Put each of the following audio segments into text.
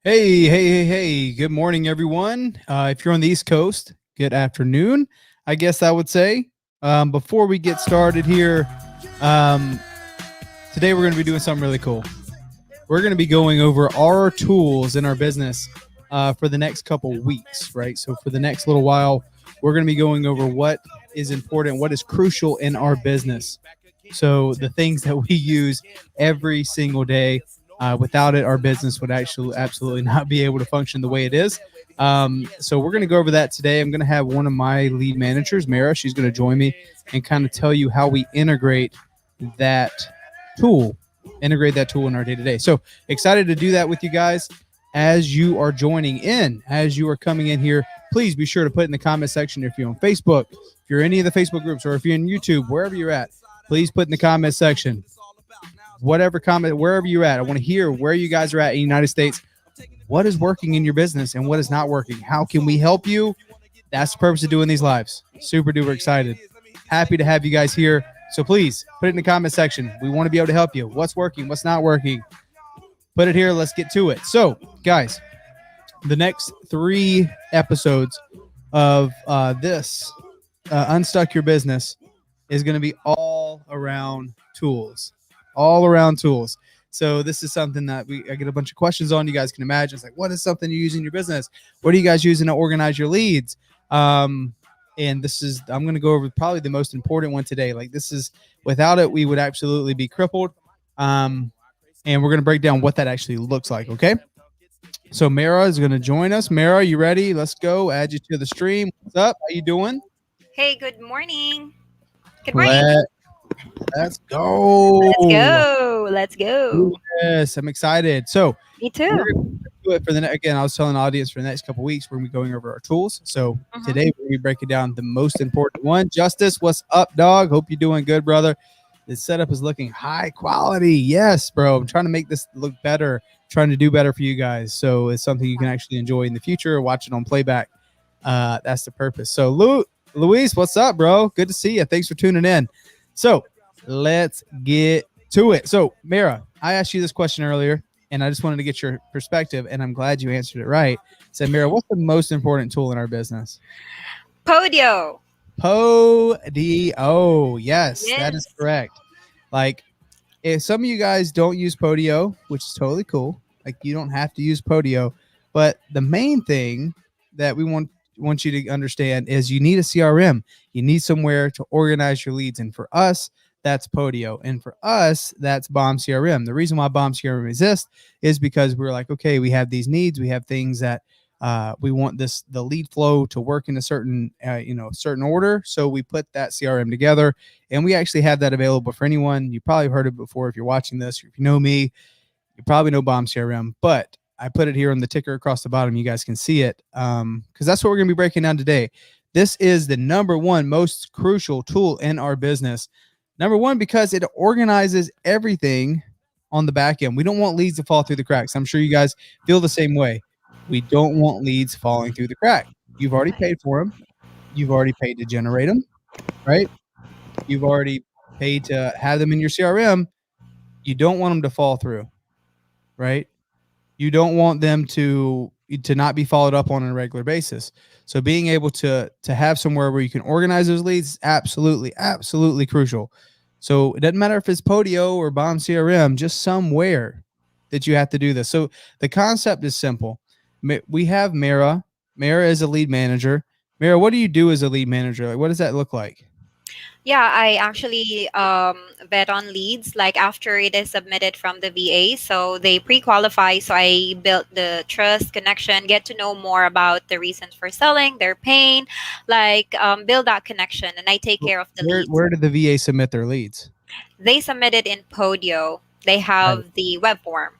Hey. Good morning, everyone. If you're on the East Coast, good afternoon, I guess I would say. Before we get started here, today we're going to be doing something really cool. We're going to be going over our tools in our business for the next couple weeks, right? So for the next little while, we're going to be going over what is important, what is crucial in our business. So the things that we use every single day. Without it, our business would actually absolutely not be able to function the way it is. So we're going to go over that today. I'm going to have one of my lead managers, Mara. She's going to join me and kind of tell you how we integrate that tool in our day-to-day. So excited to do that with you guys. As you are joining in, as you are coming in here, please be sure to put in the comment section if you're on Facebook, if you're in any of the Facebook groups, or if you're in YouTube, wherever you're at, please put in the comment section. Whatever comment, wherever you're at, I want to hear where you guys are at in the United States. What is working in your business and what is not working? How can we help you? That's the purpose of doing these lives. Super duper excited. Happy to have you guys here. So please put it in the comment section. We want to be able to help you. What's working? What's not working? Put it here. Let's get to it. So, guys, the next 3 episodes of this Unstuck Your Business is going to be all around tools. So this is something that I get a bunch of questions on. You guys can imagine. It's like, what is something you use in your business? What are you guys using to organize your leads? And I'm going to go over probably the most important one today. Like, this is, without it, we would absolutely be crippled. And we're going to break down what that actually looks like. Okay. So Mara is going to join us. Mara, you ready? Let's go. Add you to the stream. What's up? How you doing? Hey, good morning. Good morning. Let's go. Let's go. Yes, I'm excited. So me too. We're going to do it again, I was telling the audience for the next couple of weeks, we're going to be going over our tools. So today we're going to be breaking down the most important one. Justice, what's up, dog? Hope you're doing good, brother. The setup is looking high quality. Yes, bro. I'm trying to make this look better, trying to do better for you guys. So it's something you can actually enjoy in the future or watch it on playback. That's the purpose. So Luis, what's up, bro? Good to see you. Thanks for tuning in. So let's get to it. So Mara, I asked you this question earlier, and I just wanted to get your perspective, and I'm glad you answered it right. So Mara, what's the most important tool in our business? Podio. Yes, that is correct. Like, if some of you guys don't use Podio, which is totally cool, like, you don't have to use Podio, but the main thing that we want you to understand is you need a CRM. You need somewhere to organize your leads, and for us, that's Podio, and for us, that's Bomb CRM. The reason why Bomb CRM exists is because we're like, okay, we have these needs, we have things that we want the lead flow to work in a certain certain order. So we put that CRM together, and we actually have that available for anyone. You probably heard it before if you're watching this, or if you know me, you probably know Bomb CRM, but I put it here on the ticker across the bottom. You guys can see it because that's what we're going to be breaking down today. This is the number one most crucial tool in our business. Number one, because it organizes everything on the back end. We don't want leads to fall through the cracks. I'm sure you guys feel the same way. We don't want leads falling through the crack. You've already paid for them. You've already paid to generate them, right? You've already paid to have them in your CRM. You don't want them to fall through, right? You don't want them to not be followed up on a regular basis. So being able to have somewhere where you can organize those leads is absolutely crucial. So it doesn't matter if it's Podio or Bomb CRM, just somewhere that you have to do this. So the concept is simple. We have Mara. Mara is a lead manager. Mara, what do you do as a lead manager? Like, what does that look like? Yeah, I actually vet on leads like after it is submitted from the VA. So they pre-qualify. So I built the trust connection, get to know more about the reasons for selling, their pain, like build that connection, and I take care of the leads. Where did the VA submit their leads? They submit it in Podio. They have the web form.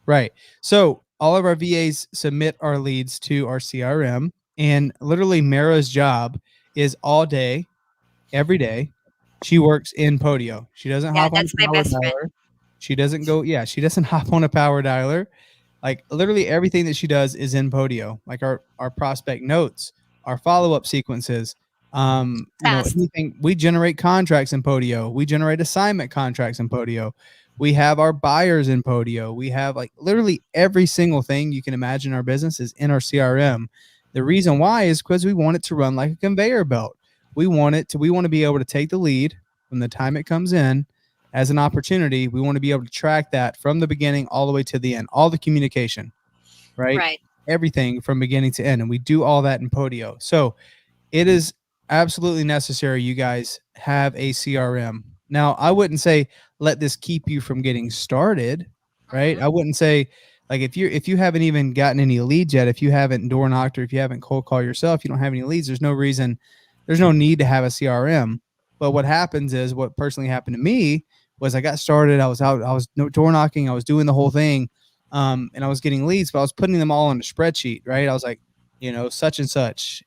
Right. So all of our VAs submit our leads to our CRM, and literally Mara's job is all day, every day, she works in Podio. She doesn't hop on a power dialer. She doesn't hop on a power dialer. Like, literally everything that she does is in Podio. Like our prospect notes, our follow-up sequences, anything. We generate contracts in Podio. We generate assignment contracts in Podio. We have our buyers in Podio. We have like literally every single thing you can imagine our business is in our CRM. The reason why is because we want it to run like a conveyor belt. We want to be able to take the lead from the time it comes in as an opportunity. We want to be able to track that from the beginning all the way to the end, all the communication, right? Right. Everything from beginning to end. And we do all that in Podio. So it is absolutely necessary you guys have a CRM. Now, I wouldn't say let this keep you from getting started, right? I Mm-hmm. wouldn't say like if you haven't even gotten any leads yet, if you haven't door knocked or if you haven't cold called yourself, you don't have any leads, there's no need to have a CRM. But what happens is what personally happened to me was I got started, I was door knocking, I was doing the whole thing. And I was getting leads, but I was putting them all on a spreadsheet, right? I was like, such and such.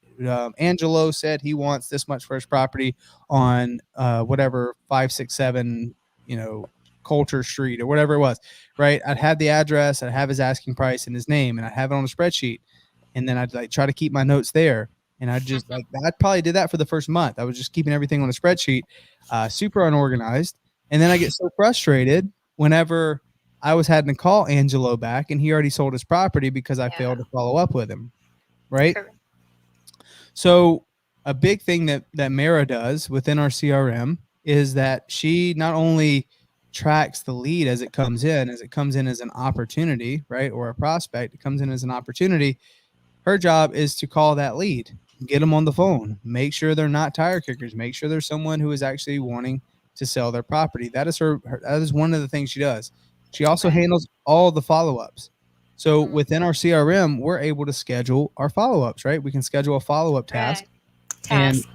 Angelo said he wants this much for his property on whatever 567, Coulter Street or whatever it was, right? I'd have the address, I'd have his asking price and his name, and I'd have it on a spreadsheet, and then I'd like try to keep my notes there. And I just like I probably did that for the first month. I was just keeping everything on a spreadsheet, super unorganized. And then I get so frustrated whenever I was having to call Angelo back, and he already sold his property because I Yeah. failed to follow up with him, right? Correct. So a big thing that Mara does within our CRM is that she not only tracks the lead as it comes in as an opportunity, right? Or a prospect, it comes in as an opportunity. Her job is to call that lead, get them on the phone, make sure they're not tire kickers, make sure there's someone who is actually wanting to sell their property. That is one of the things she does. She also Right. handles all the follow-ups. So within our CRM, we're able to schedule our follow-ups, right? We can schedule a follow-up task, Right. and Task.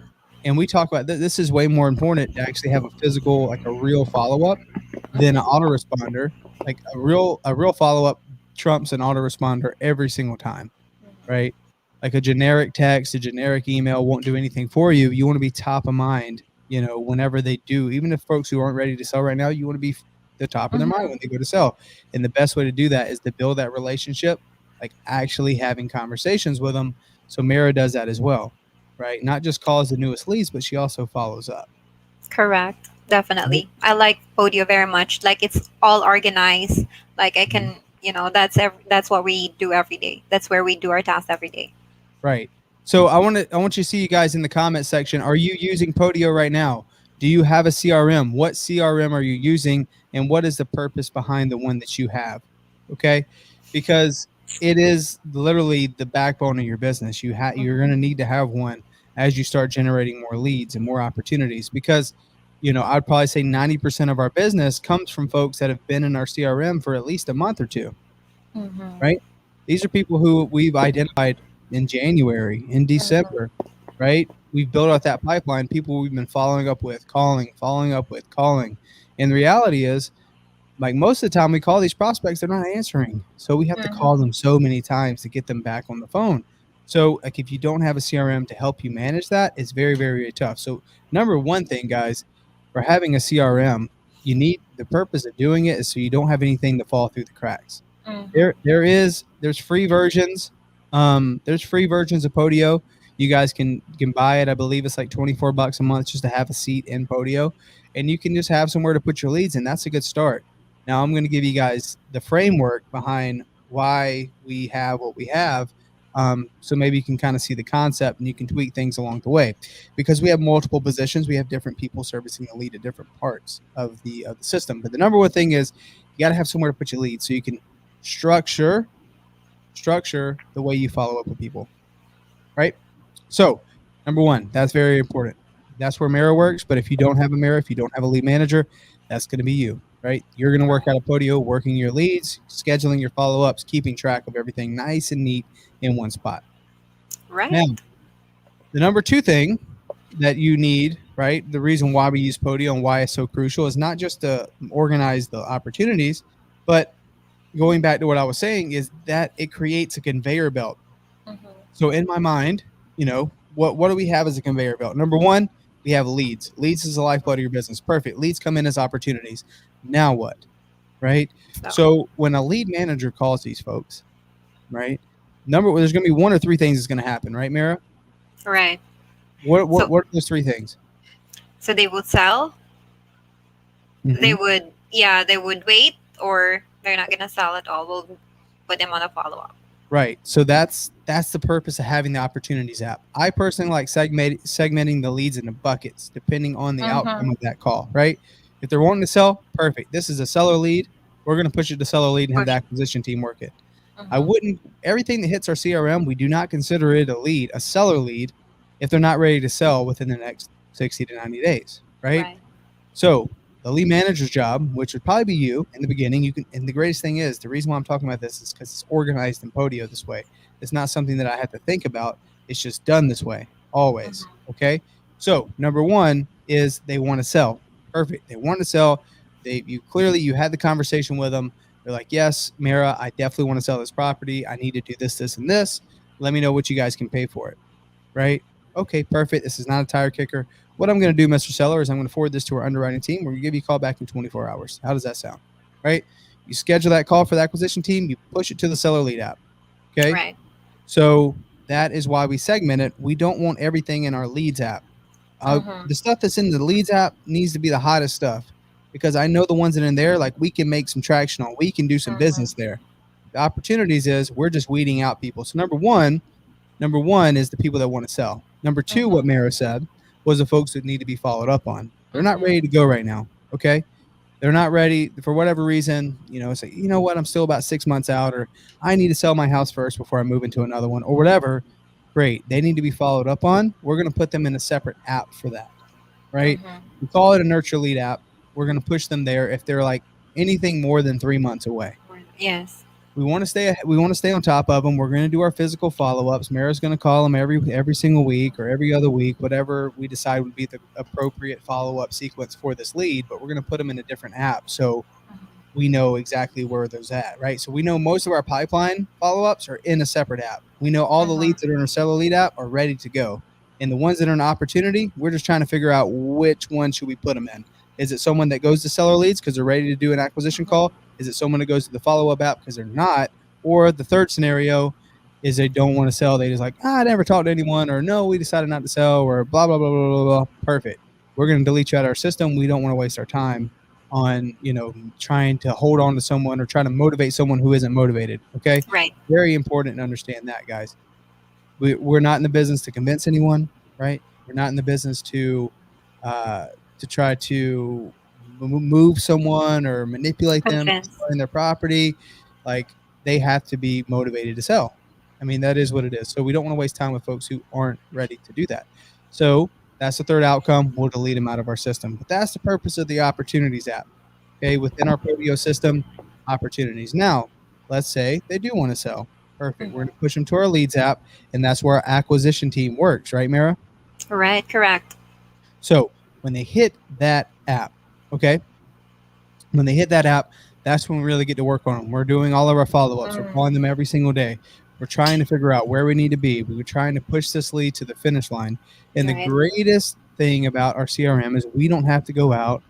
we talk about this is way more important to actually have a physical, like a real follow-up than an autoresponder. Like a real follow-up trumps an autoresponder every single time, right? Like a generic text, a generic email won't do anything for you. You want to be top of mind, whenever they do. Even if folks who aren't ready to sell right now, you want to be the top of their mind when they go to sell. And the best way to do that is to build that relationship, like actually having conversations with them. So Mara does that as well, right? Not just calls the newest leads, but she also follows up. Correct. Right. Definitely. I like Podio very much. Like it's all organized. Like I Mhm. can, that's what we do every day. That's where we do our tasks every day. Right. So I want you to see you guys in the comment section. Are you using Podio right now? Do you have a CRM? What CRM are you using, and what is the purpose behind the one that you have? Okay, because it is literally the backbone of your business. You're going to need to have one as you start generating more leads and more opportunities. Because I'd probably say 90% of our business comes from folks that have been in our CRM for at least a month or two, Mm-hmm. right? These are people who we've identified in January, in December, right? We've built out that pipeline, people we've been following up with, calling, following up with, calling. And the reality is, like most of the time we call these prospects, they're not answering. So we have to call them so many times to get them back on the phone. So like if you don't have a CRM to help you manage that, it's very, very tough. So number one thing, guys, for having a CRM, you need the purpose of doing it is so you don't have anything to fall through the cracks. There's free versions. There's free versions of Podio. You guys can buy it. I believe it's like $24 a month just to have a seat in Podio, and you can just have somewhere to put your leads in. That's a good start. Now I'm going to give you guys the framework behind why we have what we have. So maybe you can kind of see the concept and you can tweak things along the way, because we have multiple positions. We have different people servicing the lead at different parts of the system. But the number one thing is you got to have somewhere to put your leads so you can structure the way you follow up with people, right? So number one, that's very important. That's where Mara works. But if you don't have a Mara, if you don't have a lead manager, that's going to be you, right? You're going to work out of Podio, working your leads, scheduling your follow-ups, keeping track of everything nice and neat in one spot. Now, Right. the number two thing that you need, right? The reason why we use Podio and why it's so crucial is not just to organize the opportunities, but going back to what I was saying is that it creates a conveyor belt. So in my mind, what do we have as a conveyor belt? Number one, we have leads. Leads is the lifeblood of your business. Perfect. Leads come in as opportunities. Now what? Right? So, So when a lead manager calls these folks, right? There's going to be one or three things that's going to happen, right, Mara? right. What So, what are those three things? so they would sell. They Mm-hmm. would, yeah, they would wait or they're not gonna sell at all. We'll put them on a follow up. Right. So that's the purpose of having the opportunities app. I personally like segmenting the leads into buckets depending on the outcome Mhm. of that call, right? If they're wanting to sell, perfect. This is a seller lead. We're going to push it to seller lead and have the Push. acquisition team work it. I Mhm. wouldn't everything that hits our CRM, we do not consider it a lead, a seller lead if they're not ready to sell within the next 60 to 90 days, right? Right. So the lead manager's job, which would probably be you in the beginning, you can. And the greatest thing is the reason why I'm talking about this is because it's organized in Podio this way. It's not something that I have to think about. It's just done this way always. Mhm. Okay. So number one is they want to sell. Perfect. They want to sell. You had the conversation with them. They're like, yes, Mara, I definitely want to sell this property. I need to do this, this, and this. Let me know what you guys can pay for it. Right? Okay, perfect. This is not a tire kicker. What I'm going to do, Mr. Seller, is I'm going to forward this to our underwriting team. We're going to give you a call back in 24 hours. How does that sound? Right? You schedule that call for the acquisition team, you push it to the seller lead app. Okay. Right. So that is why we segment it. We don't want everything in our leads app. Mhm. The stuff that's in the leads app needs to be the hottest stuff because I know the ones that are in there, like we can make some traction on, we can do some Mhm. business there. The opportunities is we're just weeding out people. So number one is the people that want to sell. Number two, what Mhm. Mara said was the folks that need to be followed up on. They're not Mhm. ready to go right now. Okay. They're not ready for whatever reason. It's like, you know what? I'm still about 6 months out, or I need to sell my house first before I move into another one, or whatever. Great. They need to be followed up on. We're going to put them in a separate app for that. Right. Mhm. We call it a nurture lead app. We're going to push them there if they're like anything more than 3 months away. Yes. We want to stay on top of them. We're going to do our physical follow-ups. Mara's going to call them every single week or every other week, whatever we decide would be the appropriate follow-up sequence for this lead, but we're going to put them in a different app so we know exactly where those at, right? So we know most of our pipeline follow-ups are in a separate app. We know all the Mhm. leads that are in our seller lead app are ready to go. And the ones that are an opportunity, we're just trying to figure out which one should we put them in. Is it someone that goes to seller leads because they're ready to do an acquisition Mhm. call? Is it someone that goes to the follow-up app because they're not? Or the third scenario is they don't want to sell. They just like, I never talked to anyone, or no, we decided not to sell, or blah, blah, blah, blah, blah, blah. Perfect. We're going to delete you out of our system. We don't want to waste our time on trying to hold on to someone or trying to motivate someone who isn't motivated. Okay. Right. Very important to understand that, guys. We're not in the business to convince anyone, right? We're not in the business uh, to try to move someone or manipulate them into Convince. selling their property. Like, they have to be motivated to sell. I mean, that is what it is. So we don't want to waste time with folks who aren't ready to do that. So that's the third outcome. We'll delete them out of our system. But that's the purpose of the opportunities app. Okay, within our Podio system, opportunities. Now, let's say they do want to sell. Perfect. We're going to push them to our leads app, and that's where our acquisition team works, right, Mara? Right. Correct. So when they hit that app, okay, when they hit that app, that's when we really get to work on them. We're doing all of our follow ups. We're calling them every single day. We're trying to figure out where we need to be. We're trying to push this lead to the finish line. And the Right. greatest thing about our CRM is we don't have to go out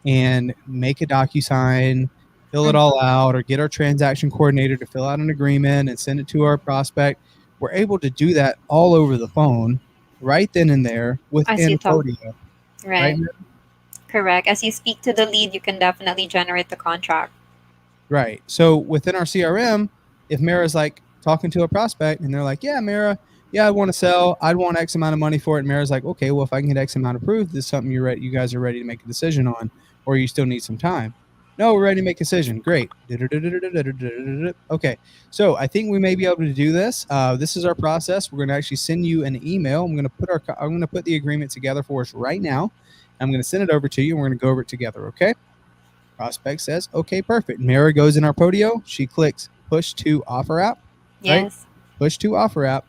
and make a DocuSign, fill it all out, or get our transaction coordinator to fill out an agreement and send it to our prospect. We're able to do that all over the phone right then and there As you within talk. Podio, right? Right. Correct. As you speak to the lead, you can definitely generate the contract. Right. So within our CRM, if Mara's like talking to a prospect and they're like, yeah, Mara, yeah, I want to sell. I'd want X amount of money for it. And Mara's like, okay, well, if I can get X amount approved, this is something you guys are ready to make a decision on, or you still need some time. No, we're ready to make a decision. Great. Okay. So I think we may be able to do this. This is our process. We're going to actually send you an email. I'm going to put the agreement together for us right now. I'm going to send it over to you and we're going to go over it together. Okay. Prospect says, okay, perfect. Mara goes in our Podio. She clicks push to offer app, right? Yes. Push to offer app.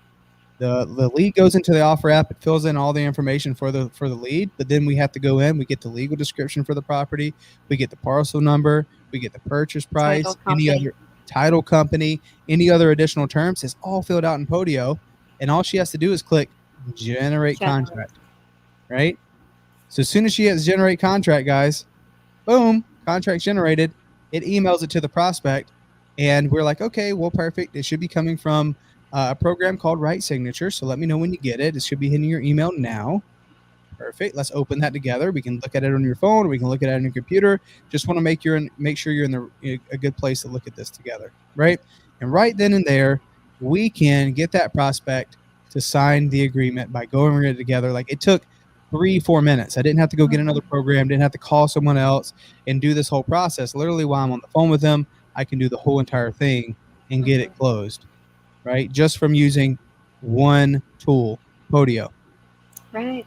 The lead goes into the offer app. It fills in all the information for the lead, but then we have to go in. We get the legal description for the property. We get the parcel number. We get the purchase Title price. Any company. other title company, any other additional terms. It's all filled out in Podio, and all she has to do is click generate Generate. contract, right? So as soon as she hits generate contract, guys, boom, contract generated. It emails it to the prospect, and we're like, okay, well, perfect. It should be coming from a program called Right Signature. So let me know when you get it. It should be hitting your email now. Perfect. Let's open that together. We can look at it on your phone, or we can look at it on your computer. Just want to make sure you're in a good place to look at this together, right? And right then and there, we can get that prospect to sign the agreement by going over it together. Like it took 3-4 minutes. I didn't have to go get another program, didn't have to call someone else and do this whole process. Literally, while I'm on the phone with them, I can do the whole entire thing and get it closed, right? Just from using one tool, Podio. Right.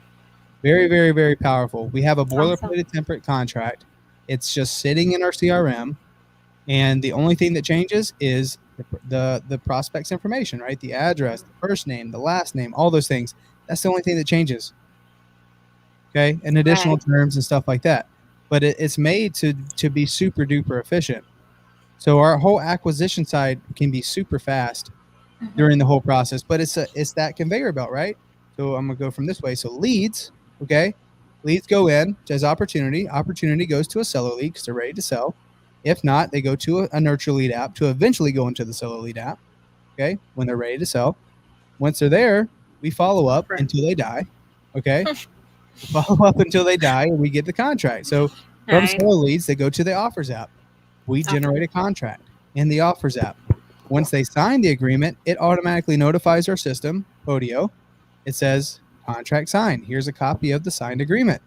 Very, very, very powerful. We have a Awesome. boilerplate template contract. It's just sitting in our CRM, and the only thing that changes is the prospect's information, right? The address, the first name, the last name, all those things. That's the only thing that changes. Okay, and additional Right. terms and stuff like that. But it's made to be super duper efficient. So our whole acquisition side can be super fast during the whole process, but it's that conveyor belt, right? So I'm gonna go from this way. So leads, okay, leads go in as opportunity. Opportunity goes to a seller lead because they're ready to sell. If not, they go to a nurture lead app to eventually go into the seller lead app. Okay, when they're ready to sell. Once they're there, we follow up until they die. Okay, follow up until they die, and we get the contract. So from Right. seller leads, they go to the offers app. We generate a contract in the offers app. Once they sign the agreement, it automatically notifies our system, Podio. It says contract signed. Here's a copy of the signed agreement.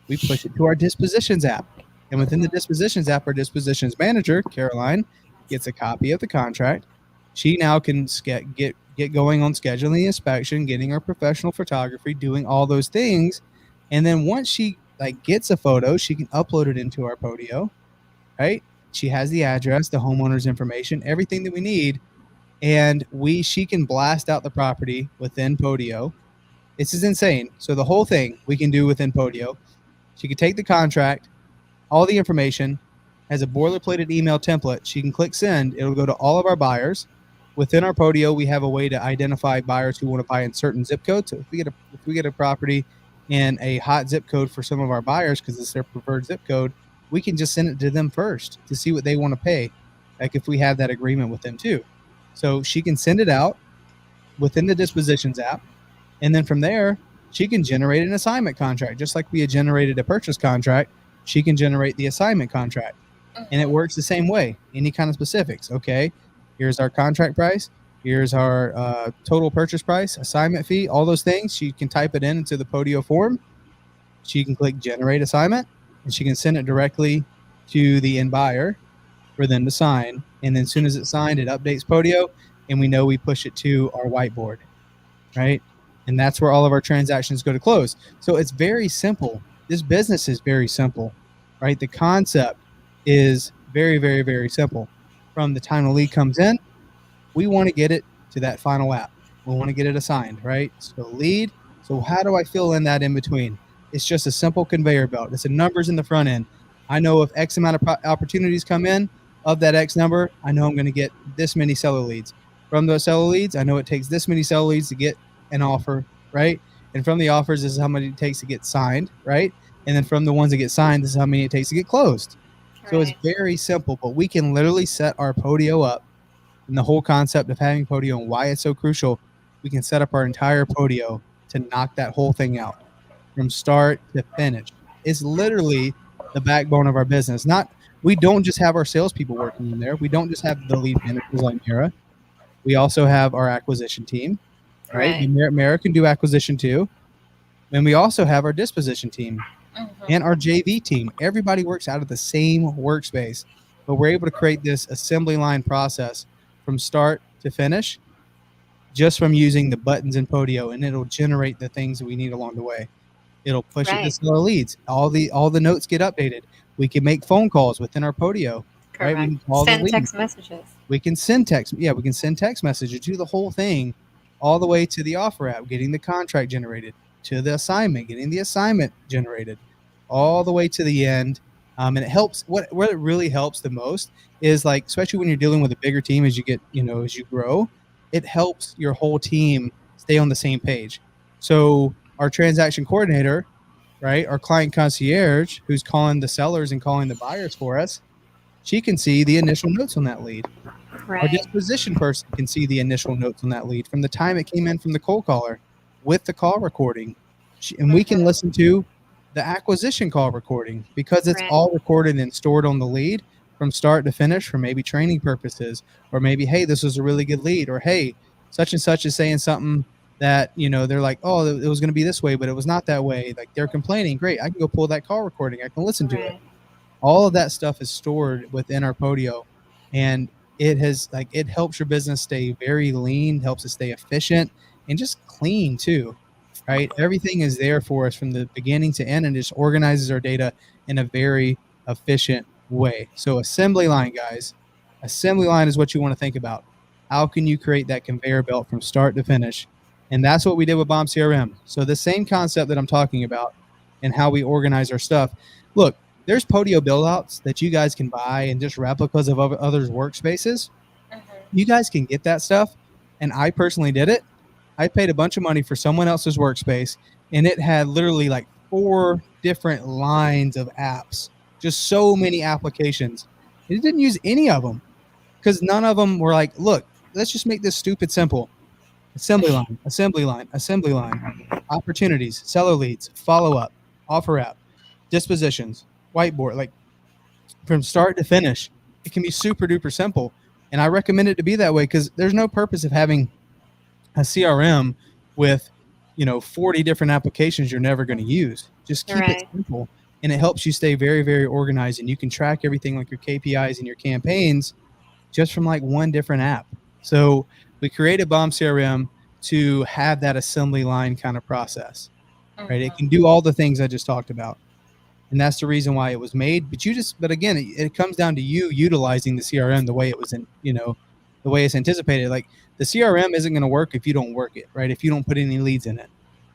We push it to our dispositions app. And within the dispositions app, our dispositions manager, Caroline, gets a copy of the contract. She now can get going on scheduling the inspection, getting our professional photography, doing all those things. And then once she gets a photo, she can upload it into our Podio, right? She has the address, the homeowner's information, everything that we need, and she can blast out the property within Podio. This is insane. So the whole thing we can do within Podio. She can take the contract, all the information, has a boilerplated email template. She can click send. It'll go to all of our buyers. Within our Podio, we have a way to identify buyers who want to buy in certain zip codes. So if we get a property in a hot zip code for some of our buyers because it's their preferred zip code, we can just send it to them first to see what they want to pay. Like if we have that agreement with them too. So she can send it out within the dispositions app. And then from there, she can generate an assignment contract. Just like we had generated a purchase contract, she can generate the assignment contract. And it works the same way. Any kind of specifics. Okay, here's our contract price. Here's our total purchase price, assignment fee, all those things. She can type it into the Podio form. She can click generate assignment, and she can send it directly to the end buyer for them to sign. And then as soon as it's signed, it updates Podio, and we know we push it to our whiteboard, right? And that's where all of our transactions go to close. So it's very simple. This business is very simple, right? The concept is very, very, very simple. From the time the lead comes in, we want to get it to that final app. We want to get it assigned, right? So lead. So how do I fill in that in between? It's just a simple conveyor belt. It's the numbers in the front end. I know if X amount of opportunities come in, of that X number, I know I'm going to get this many seller leads. From those seller leads, I know it takes this many seller leads to get an offer, right? And from the offers, this is how many it takes to get signed, right? And then from the ones that get signed, this is how many it takes to get closed. So it's very simple, but we can literally set our Podio up. And the whole concept of having Podio and why it's so crucial, we can set up our entire Podio to knock that whole thing out from start to finish. It's literally the backbone of our business. We don't just have our salespeople working in there. We don't just have the lead managers like Mira. We also have our acquisition team, right? Mira can do acquisition too. And we also have our disposition team and our JV team. Everybody works out of the same workspace, but we're able to create this assembly line process from start to finish just from using the buttons in Podio, and it'll generate the things that we need along the way. It'll push it to seller leads. All the notes get updated. We can make phone calls within our Podio, right? We can call the leads. Text messages. We can send text. Yeah, we can send text messages, do the whole thing, all the way to the offer app, getting the contract generated, to the assignment, getting the assignment generated, all the way to the end. And it helps. What it really helps the most is especially when you're dealing with a bigger team as you get, as you grow, it helps your whole team stay on the same page. So our transaction coordinator, right, our client concierge, who's calling the sellers and calling the buyers for us, she can see the initial notes on that lead. Our disposition person can see the initial notes on that lead from the time it came in from the cold caller with the call recording. and we can Mhm. listen to the acquisition call recording because it's Right. all recorded and stored on the lead from start to finish for maybe training purposes, or maybe, hey, this was a really good lead, or hey, such and such is saying something that, they're like, oh, it was going to be this way, but it was not that way. Like, they're complaining. Great. I can go pull that call recording. I can listen to it. Right. All of that stuff is stored within our Podio, and it helps your business stay very lean, helps it stay efficient and just clean too, right? Everything is there for us from the beginning to end, and just organizes our data in a very efficient way. So assembly line, guys, assembly line is what you want to think about. How can you create that conveyor belt from start to finish? And that's what we did with Bomb CRM. So the same concept that I'm talking about and how we organize our stuff. Look, there's Podio buildouts that you guys can buy and just replicas of others' workspaces. Mhm. You guys can get that stuff. And I personally did it. I paid a bunch of money for someone else's workspace, and it had literally like 4 different lines of apps, just so many applications. It didn't use any of them because none of them were like, look, let's just make this stupid simple. Assembly line, assembly line, assembly line, opportunities, seller leads, follow up, offer app, dispositions, whiteboard. Like, from start to finish, it can be super duper simple. And I recommend it to be that way because there's no purpose of having a CRM with 40 different applications you're never going to use. Just keep it Right. simple, and it helps you stay very, very organized, and you can track everything like your KPIs and your campaigns just from like one different app. So we created Bomb CRM to have that assembly line kind of process, right? It can Mhm. do all the things I just talked about, and that's the reason why it was made. But again, it comes down to you utilizing the CRM the way it was the way it's anticipated. Like, the CRM isn't going to work if you don't work it, right? If you don't put any leads in it,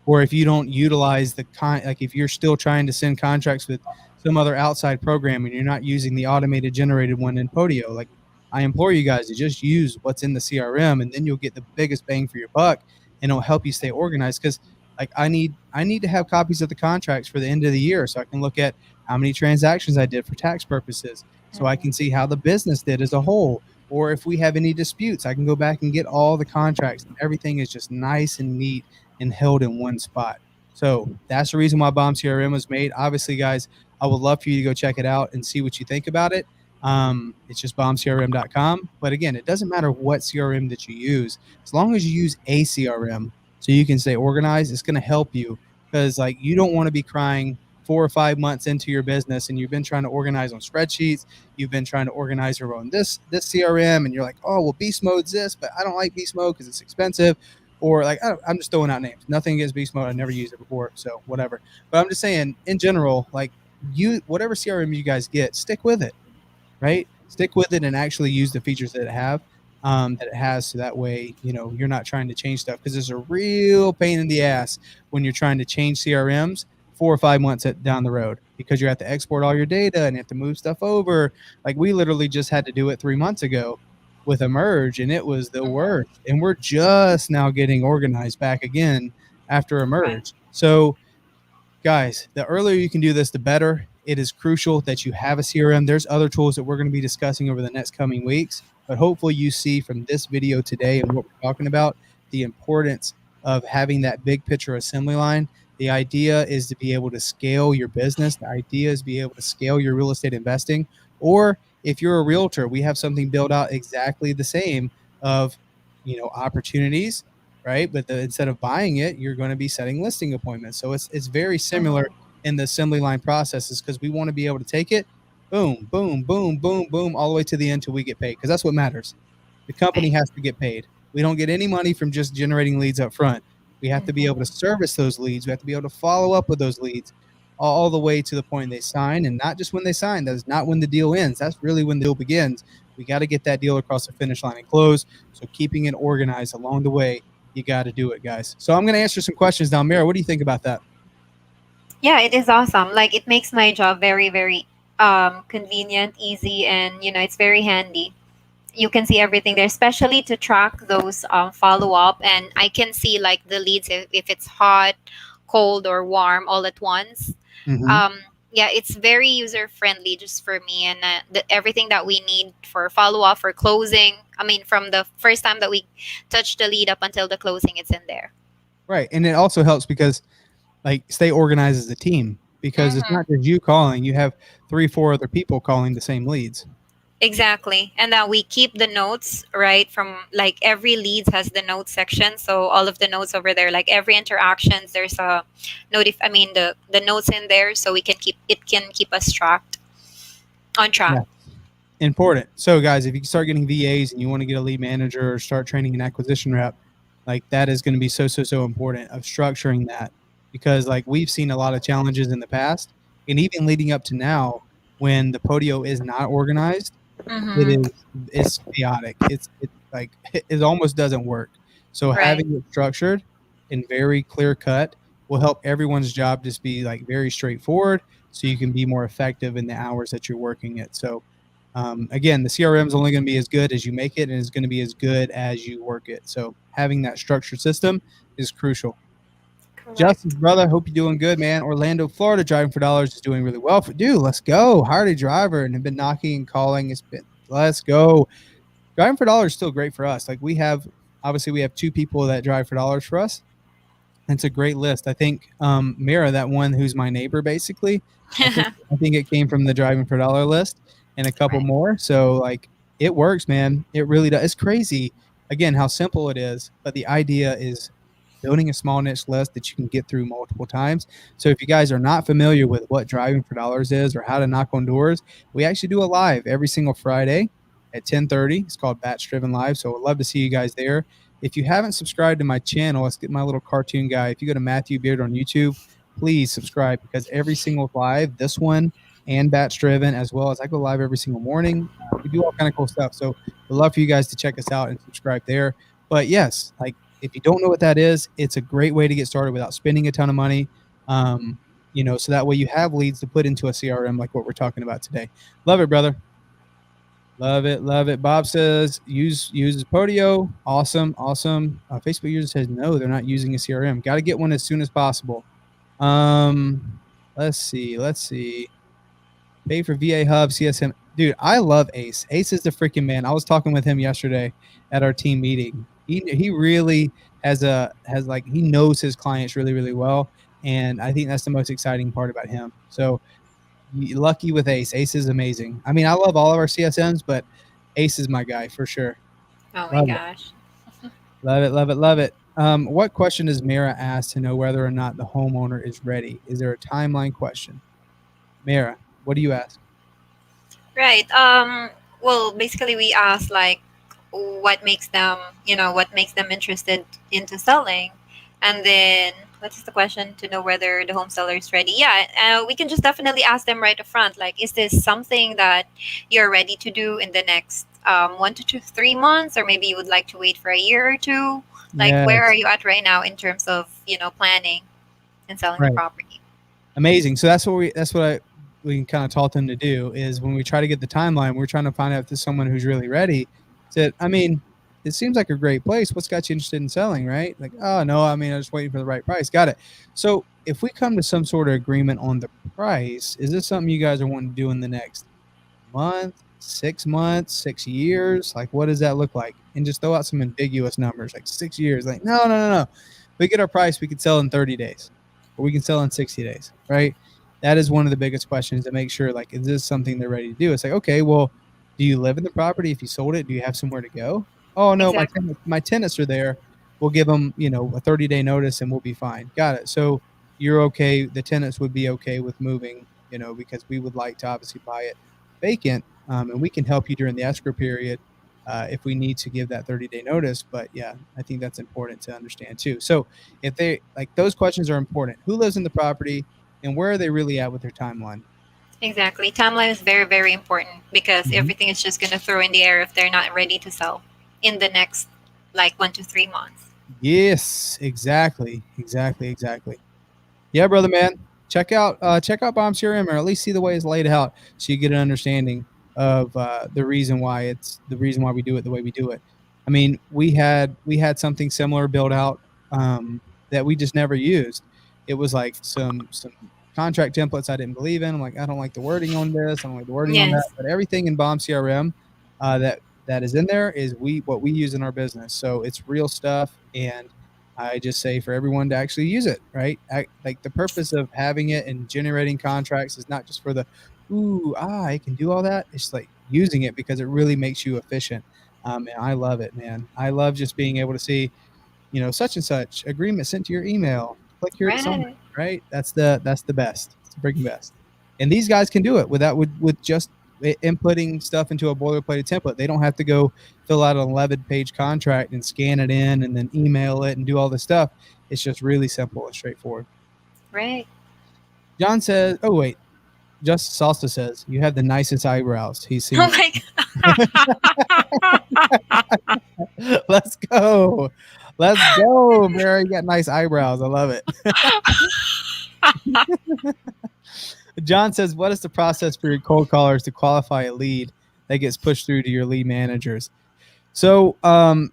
or if you don't utilize like, if you're still trying to send contracts with some other outside program and you're not using the automated generated one in Podio. Like, I implore you guys to just use what's in the CRM, and then you'll get the biggest bang for your buck, and it'll help you stay organized. Because, like, I need to have copies of the contracts for the end of the year so I can look at how many transactions I did for tax purposes, so I can see how the business did as a whole. Or if we have any disputes, I can go back and get all the contracts, and everything is just nice and neat and held in one spot. So that's the reason why Bomb CRM was made. Obviously, guys, I would love for you to go check it out and see what you think about it. It's just bombcrm.com. But again, it doesn't matter what CRM that you use, as long as you use a CRM so you can stay organized, it's going to help you, because, like, you don't want to be crying 4 or 5 months into your business and you've been trying to organize on spreadsheets, you've been trying to organize your own this CRM, and you're like, oh well, beast mode's this, but I don't like beast mode because it's expensive. Or like, I'm just throwing out names. Nothing against beast mode. I never used it before, so whatever. But I'm just saying, in general, like, you whatever CRM you guys get, stick with it, right? Stick with it and actually use the features that it has, so that way you're not trying to change stuff, because there's a real pain in the ass when you're trying to change CRMs 4 or 5 months down the road, because you have to export all your data and you have to move stuff over. Like, we literally just had to do it 3 months ago with a merge, and it was the Mhm. worst. And we're just now getting organized back again after a Right. merge. So, guys, the earlier you can do this, the better. It is crucial that you have a CRM. There's other tools that we're going to be discussing over the next coming weeks, but hopefully you see from this video today and what we're talking about the importance of having that big picture assembly line. The idea is to be able to scale your business. The idea is to be able to scale your real estate investing. Or if you're a realtor, we have something built out exactly the same of, opportunities, right? But instead of buying it, you're going to be setting listing appointments. So it's very similar Mhm. in the assembly line processes, because we want to be able to take it, boom, boom, boom, boom, boom, all the way to the end till we get paid, because that's what matters. The company Right. has to get paid. We don't get any money from just generating leads up front. We have to be able to Mhm. service those leads. We have to be able to follow up with those leads all the way to the point they sign, and not just when they sign. That's not when the deal ends. That's really when the deal begins. We got to get that deal across the finish line and close. So keeping it organized along the way, you got to do it, guys. So I'm going to answer some questions now. Mira, what do you think about that? Yeah, it is awesome. Like it makes my job very, very convenient, easy, and it's very handy. You can see everything there, especially to track those follow up, and I can see like the leads if it's hot, cold, or warm all at once. Mm-hmm. um yeah, it's very user friendly just for me, and everything that we need for follow up, for closing, I mean from the first time that we touch the lead up until the closing, it's in there. Right. And it also helps because like stay organized as a team, because it's Mm-hmm. not just you calling. You have 3, 4 other people calling the same leads. Exactly. And then we keep the notes, right? From like every leads has the notes section. So all of the notes over there, like every interactions, there's a I mean the notes in there so we can keep us tracked on track. Yeah. Important. So, guys, if you start getting VAs and you want to get a lead manager or start training an acquisition rep, like that is going to be so important of structuring that, because like we've seen a lot of challenges in the past and even leading up to now when the Podio is not organized, it Mm-hmm. is it's chaotic. It's like it almost doesn't work. So Right. having it structured and very clear cut will help everyone's job just be like very straightforward, so you can be more effective in the hours that you're working it. So again, the CRM is only going to be as good as you make it, and it's going to be as good as you work it. So having that structured system is crucial. Justin's Correct. brother, hope you're doing good, man. Orlando, Florida, driving for dollars is doing really well. For dude, let's go. Hardy driver, and have been knocking and calling. It's been let's go. Driving for dollars is still great for us. Like we have, obviously, we have 2 people that drive for dollars for us. It's a great list. I think Mira, that one who's my neighbor, basically. I think it came from the driving for dollar list and a couple Right. more. So like it works, man. It really does. It's crazy again how simple it is, but the idea is building a small niche list that you can get through multiple times. So if you guys are not familiar with what driving for dollars is or how to knock on doors, we actually do a live every single Friday at 10:30. It's called BatchDriven Live. So I'd love to see you guys there. If you haven't subscribed to my channel, let's get my little cartoon guy. If you go to Matthew Beard on YouTube, please subscribe, because every single live, this one and BatchDriven, as well as I go live every single morning. We do all kind of cool stuff. So we'd love for you guys to check us out and subscribe there. But yes, like if you don't know what that is, it's a great way to get started without spending a ton of money. Um, so that way you have leads to put into a CRM like what we're talking about today. Love it, brother. Love it, love it. Bob says uses Podio. Awesome, awesome. Facebook user says no, they're not using a CRM. Got to get one as soon as possible. Um, let's see. Pay for VA Hub, CSM. Dude, I love Ace. Ace is the freaking man. I was talking with him yesterday at our team meeting. He really has like he knows his clients really well, and I think that's the most exciting part about him. So lucky with Ace. Ace is amazing. I mean, I love all of our CSMs, but Ace is my guy for sure. Oh my Love it, gosh. love it, love it, love it. What question does Mara ask to know whether or not the homeowner is ready? Is there a timeline question? Mara, what do you ask? Right. Well, basically, we asked like, what makes them, what makes them interested into selling, and then what is the question to know whether the home seller is ready? Yeah, we can just definitely ask them right up front. Like, is this something that you're ready to do in the next 1 to 3 months, or maybe you would like to wait for a year or two? Like, where are Yes, you at right now in terms of planning and selling the right. property? Amazing. So we kind of taught them to do is when we try to get the timeline, we're trying to find out if there's someone who's really ready. Said, I mean, it seems like a great place. What's got you interested in selling, right? Like, oh no, I mean, I'm just waiting for the right price. Got it. So if we come to some sort of agreement on the price, is this something you guys are wanting to do in the next month, 6 months, 6 years? Like, what does that look like? And just throw out some ambiguous numbers, like 6 years. Like, no. We get our price, we could sell in 30 days, or we can sell in 60 days, right? That is one of the biggest questions to make sure, like, is this something they're ready to do? It's like, okay, well, do you live in the property? If you sold it, do you have somewhere to go? Oh no, Exactly. my tenants are there. We'll give them, a 30-day notice and we'll be fine. Got it. So you're okay. The tenants would be okay with moving, because we would like to obviously buy it vacant, and we can help you during the escrow period if we need to give that 30-day notice. But yeah, I think that's important to understand too. So if they like those questions are important. Who lives in the property and where are they really at with their timeline? Exactly. Timeline is very, very important because Mhm. everything is just going to throw in the air if they're not ready to sell in the next like 1 to 3 months. Yes, exactly. Yeah, brother, man. Check out Bomb CRM, or at least see the way it's laid out, so you get an understanding of the reason why we do it the way we do it. I mean, we had something similar built out that we just never used. It was like some contract templates I didn't believe in. I'm like, I don't like the wording on this. I don't like the wording on that. Yes. But everything in Bomb CRM that is in there is what we use in our business. So it's real stuff, and I just say for everyone to actually use it, right? Like the purpose of having it and generating contracts is not just for the, I can do all that. It's like using it because it really makes you efficient. And I love it, man. I love just being able to see, such and such agreement sent to your email. Click here to sign, Right. right? That's the best. It's the freaking best. And these guys can do it with just inputting stuff into a boilerplate template. They don't have to go fill out an 11-page contract and scan it in and then email it and do all this stuff. It's just really simple and straightforward. Right. John says, "Oh wait, Justice also says you have the nicest eyebrows he's seen." Oh my Let's go. Let's go, Mary. You got nice eyebrows. I love it. John says, what is the process for your cold callers to qualify a lead that gets pushed through to your lead managers? So,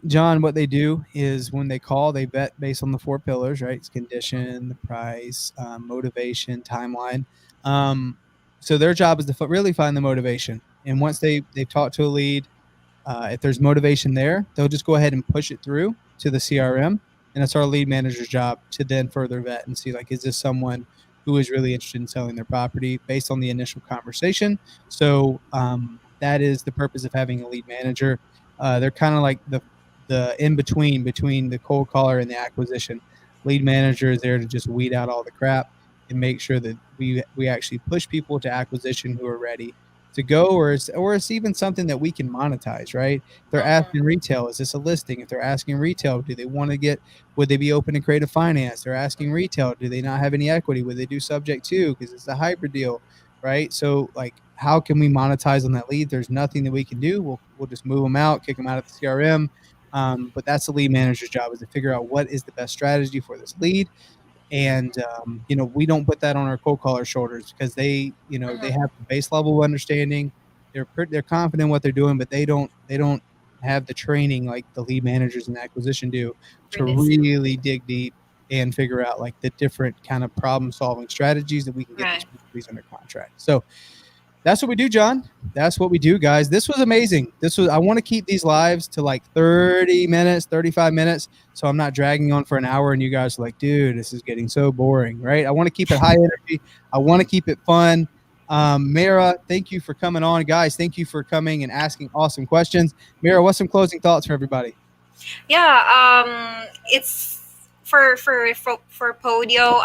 John, what they do is when they call, they vet based on the 4 pillars, right? It's condition, the price, motivation, timeline. So their job is to really find the motivation. And once they've talked to a lead, if there's motivation there, they'll just go ahead and push it through to the CRM. And it's our lead manager's job to then further vet and see, like, is this someone who is really interested in selling their property based on the initial conversation? So that is the purpose of having a lead manager. They're kind of like the in-between the cold caller and the acquisition. Lead manager is there to just weed out all the crap and make sure that we actually push people to acquisition who are ready to go, or it's even something that we can monetize, right? If they're asking retail, is this a listing? If they're asking retail, do they want to would they be open to creative finance? They're asking retail, do they not have any equity? Would they do subject to, because it's a hybrid deal, right? So like, how can we monetize on that lead? There's nothing that we can do. We'll just move them out, kick them out of the CRM. But that's the lead manager's job, is to figure out what is the best strategy for this lead. And we don't put that on our cold caller shoulders, because they have the base level of understanding. They're confident in what they're doing, but they don't have the training like the lead managers and acquisition do to really dig deep and figure out like the different kind of problem solving strategies that we can get these under contract. So that's what we do, John. That's what we do, guys. This was amazing. I want to keep these lives to like 30 minutes, 35 minutes. So I'm not dragging on for an hour and you guys are like, dude, this is getting so boring, right? I want to keep it high energy. I want to keep it fun. Mara, thank you for coming on. Guys, thank you for coming and asking awesome questions. Mara, what's some closing thoughts for everybody? Yeah, it's for Podio,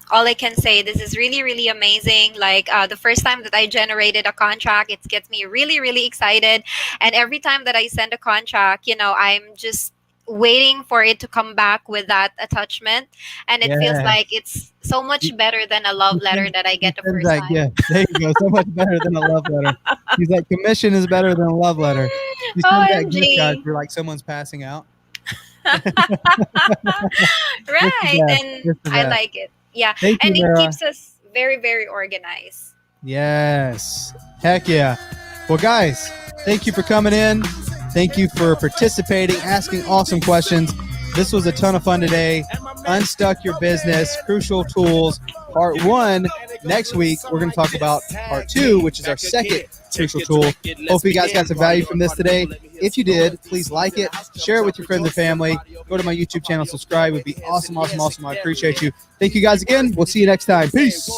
all I can say, this is really, really amazing. Like the first time that I generated a contract, it gets me really, really excited. And every time that I send a contract, I'm just waiting for it to come back with that attachment. And it feels like it's so much better than a love letter that I get the first time. Yeah, there you go. So much better than a love letter. He's like, commission is better than a love letter. You send that gift card for like someone's passing out. Right, and I like it. Yeah, and it keeps us very, very organized. Yes, heck yeah. Well, guys, thank you for coming in. Thank you for participating, asking awesome questions. This was a ton of fun today. Unstuck Your Business, Crucial Tools, Part 1. Next week, we're going to talk about Part 2, which is our second crucial tool. Hope you guys got some value from this today. If you did, please like it, share it with your friends and family. Go to my YouTube channel, subscribe. It would be awesome, awesome, awesome. I appreciate you. Thank you guys again. We'll see you next time. Peace.